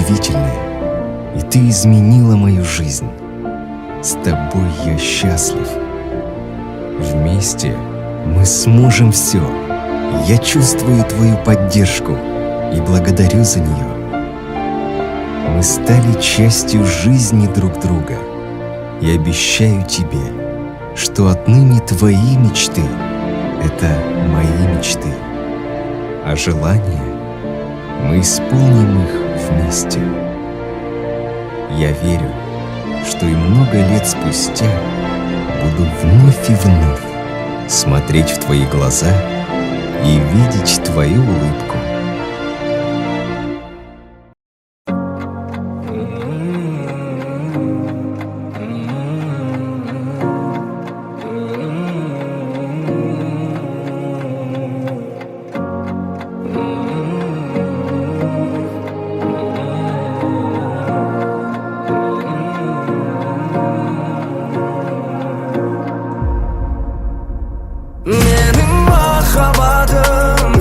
удивительная, и ты изменила мою жизнь. С тобой я счастлив. Вместе мы сможем все. Я чувствую твою поддержку и благодарю за нее. Мы стали частью жизни друг друга. И обещаю тебе, что отныне твои мечты — это мои мечты, а желания мы исполним их вместе. Я верю, что и много лет спустя буду вновь и вновь смотреть в твои глаза и видеть твою улыбку. Mening mahhabbatim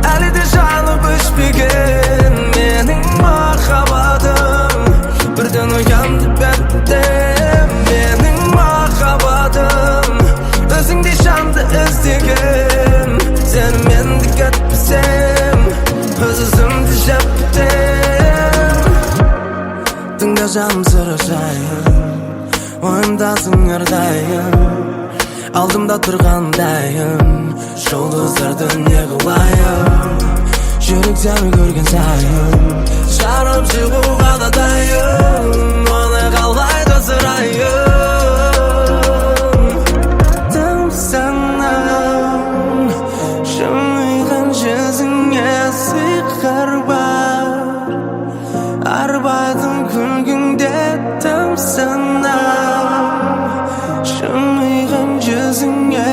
әлі жанып өшпеген. Mening mahhabbatim бірден оянды бәрібір. Mening mahhabbatim өзіңдей жанды іздеген. Сені мендік етпесем, өз-өзімді жеп бітем. Тыңда жаным сұрашайын, ойымдасың әрдайым. Алдымда тұрғандайым, жұлдыздарды не қылайын. Жүрек сені көрген сайын жарып шығуға да дайын. Оны қалай сұрайын. Тамсанам жымиған жүзіңе сиқыр бар. Арбадым күлгіңде тамсанам жымиған жүзіңе